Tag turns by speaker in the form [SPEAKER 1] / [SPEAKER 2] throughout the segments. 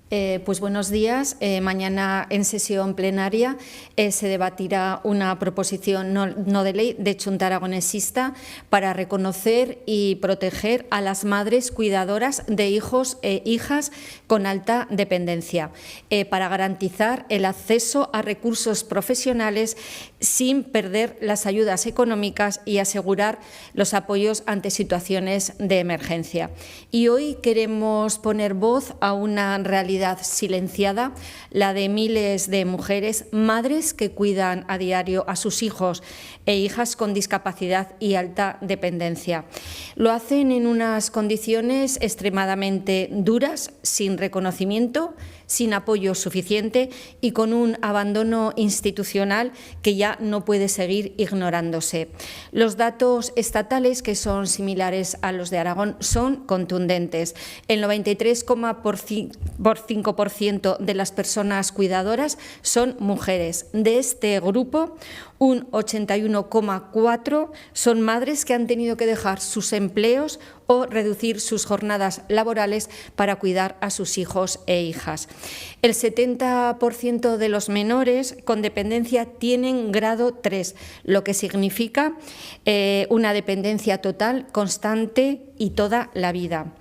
[SPEAKER 1] Pues buenos días. Mañana en sesión plenaria se debatirá una proposición no de ley de Xunta Aragonesista para reconocer y proteger a las madres cuidadoras de hijos e hijas con alta dependencia, para garantizar el acceso a recursos profesionales sin perder las ayudas económicas y asegurar los apoyos ante situaciones de emergencia. Y hoy queremos poner voz a una realidad silenciada, la de miles de mujeres, madres que cuidan a diario a sus hijos e hijas con discapacidad y alta dependencia. Lo hacen en unas condiciones extremadamente duras, sin reconocimiento, sin apoyo suficiente y con un abandono institucional que ya no puede seguir ignorándose. Los datos estatales, que son similares a los de Aragón, son contundentes. El 93,5% de las personas cuidadoras son mujeres. De este grupo, un 81,4% son madres que han tenido que dejar sus empleos o reducir sus jornadas laborales para cuidar a sus hijos e hijas. El 70% de los menores con dependencia tienen grado 3, lo que significa una dependencia total, constante y toda la vida.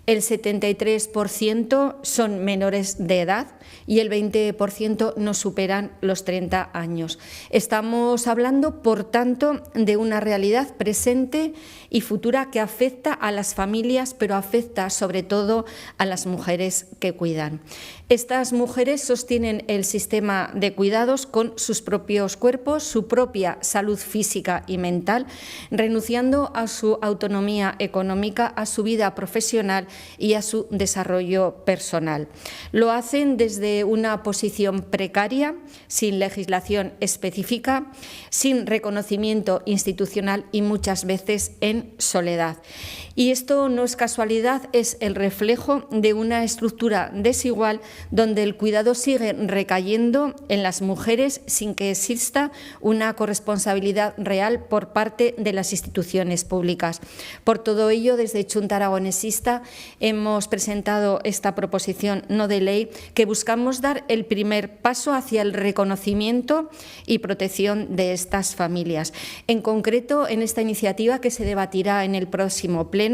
[SPEAKER 1] El 73% son menores de edad y el 20% no superan los 30 años. Estamos hablando, por tanto, de una realidad presente y futura que afecta a las familias, pero afecta sobre todo a las mujeres que cuidan. Estas mujeres sostienen el sistema de cuidados con sus propios cuerpos, su propia salud física y mental, renunciando a su autonomía económica, a su vida profesional y a su desarrollo personal. Lo hacen desde una posición precaria, sin legislación específica, sin reconocimiento institucional y muchas veces en soledad. Y esto no es casualidad, es el reflejo de una estructura desigual donde el cuidado sigue recayendo en las mujeres sin que exista una corresponsabilidad real por parte de las instituciones públicas. Por todo ello, desde Xunta Aragonesista hemos presentado esta proposición no de ley que buscamos dar el primer paso hacia el reconocimiento y protección de estas familias. En concreto, en esta iniciativa que se debatirá en el próximo pleno,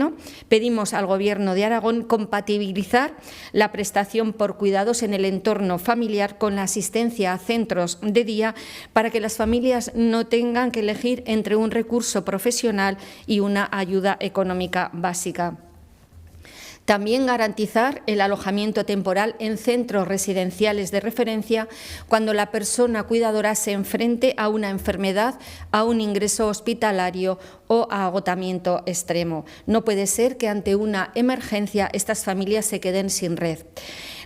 [SPEAKER 1] pedimos al Gobierno de Aragón compatibilizar la prestación por cuidados en el entorno familiar con la asistencia a centros de día para que las familias no tengan que elegir entre un recurso profesional y una ayuda económica básica. También garantizar el alojamiento temporal en centros residenciales de referencia cuando la persona cuidadora se enfrente a una enfermedad, a un ingreso hospitalario o a agotamiento extremo. No puede ser que ante una emergencia estas familias se queden sin red.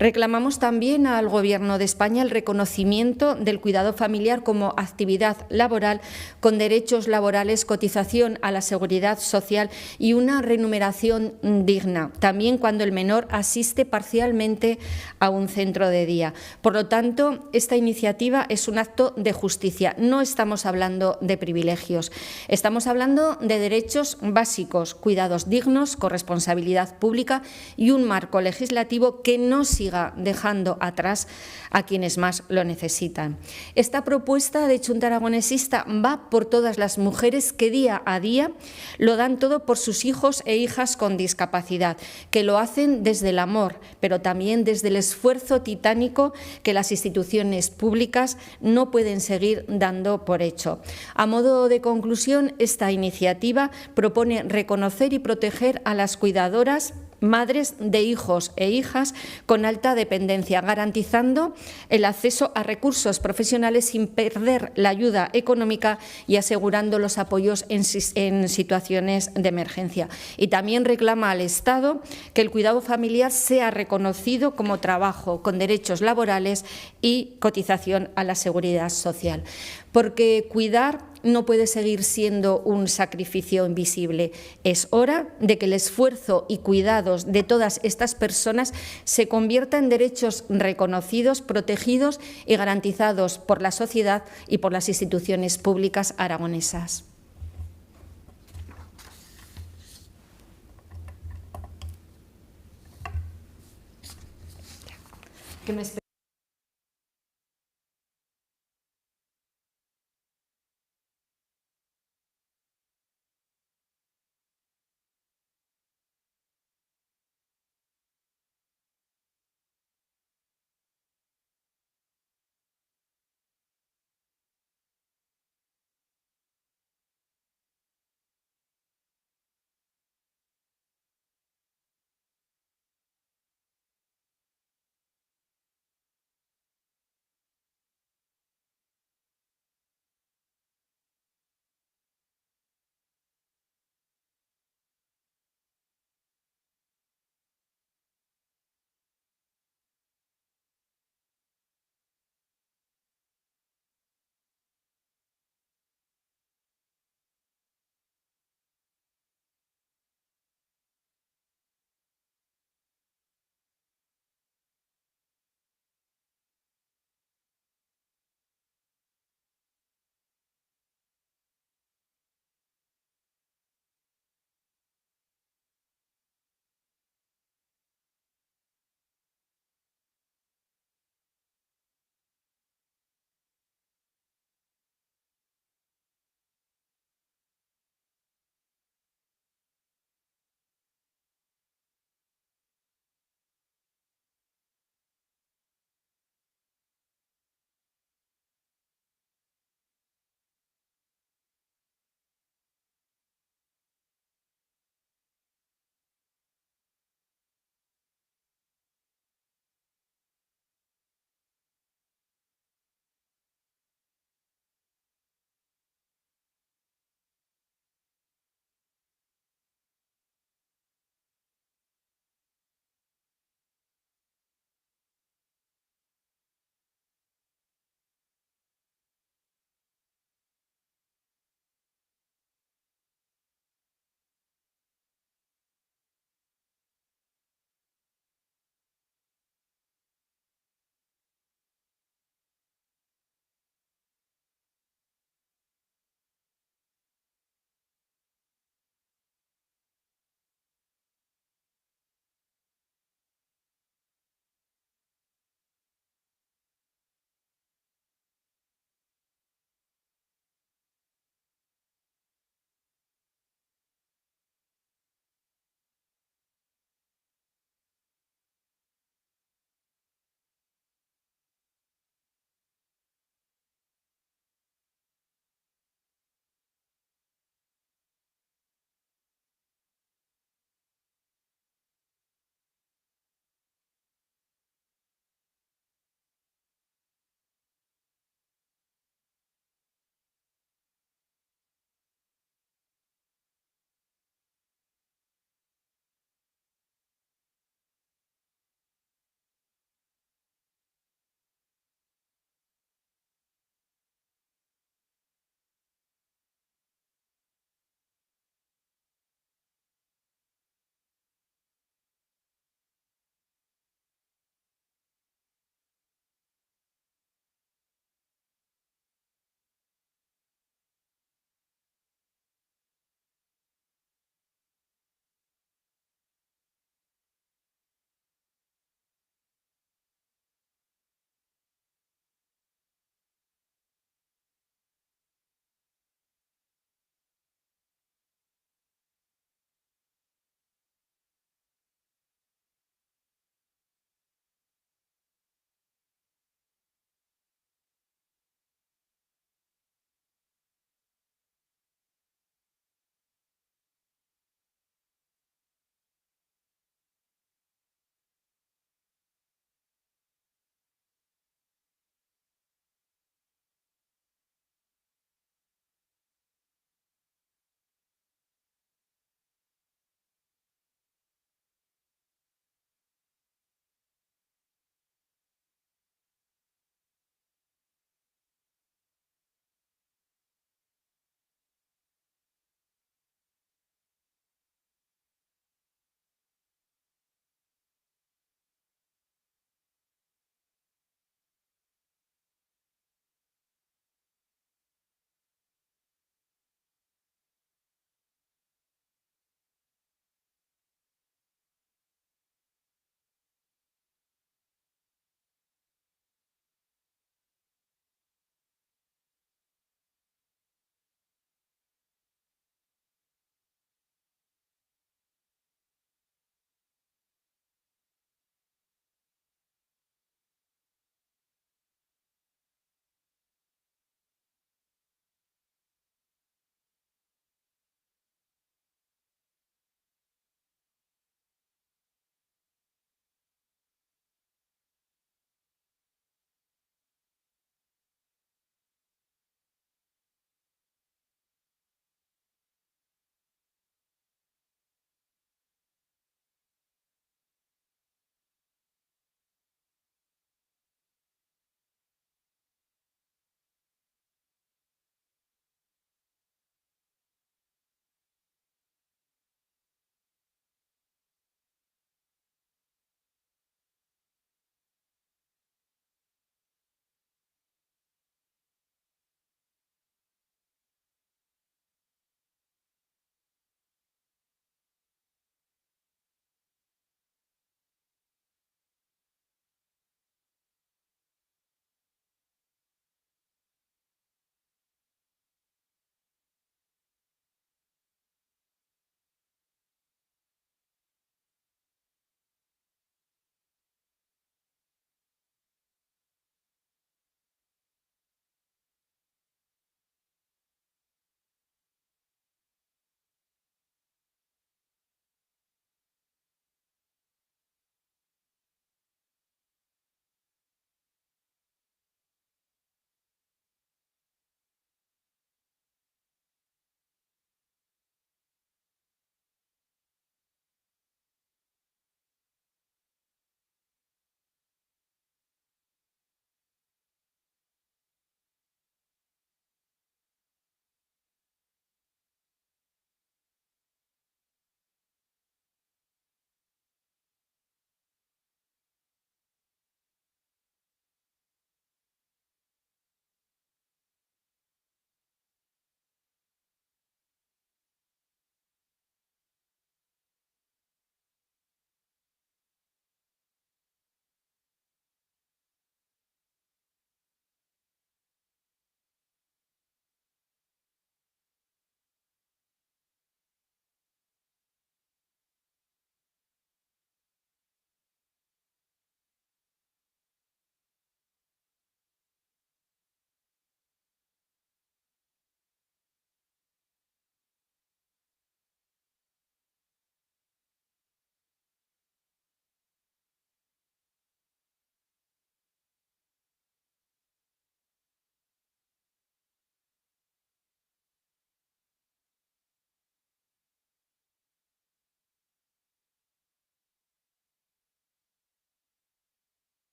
[SPEAKER 1] Reclamamos también al Gobierno de España el reconocimiento del cuidado familiar como actividad laboral con derechos laborales, cotización a la seguridad social y una remuneración digna, también cuando el menor asiste parcialmente a un centro de día. Por lo tanto, esta iniciativa es un acto de justicia. No estamos hablando de privilegios, estamos hablando de derechos básicos, cuidados dignos, corresponsabilidad pública y un marco legislativo que no siga dejando atrás a quienes más lo necesitan. Esta propuesta de Xunta Aragonesista va por todas las mujeres que día a día lo dan todo por sus hijos e hijas con discapacidad, que lo hacen desde el amor, pero también desde el esfuerzo titánico que las instituciones públicas no pueden seguir dando por hecho. A modo de conclusión, esta iniciativa propone reconocer y proteger a las cuidadoras, madres de hijos e hijas con alta dependencia, garantizando el acceso a recursos profesionales sin perder la ayuda económica y asegurando los apoyos en situaciones de emergencia. Y también reclama al Estado que el cuidado familiar sea reconocido como trabajo con derechos laborales y cotización a la seguridad social. Porque cuidar no puede seguir siendo un sacrificio invisible. Es hora de que el esfuerzo y cuidados de todas estas personas se convierta en derechos reconocidos, protegidos y garantizados por la sociedad y por las instituciones públicas aragonesas. que me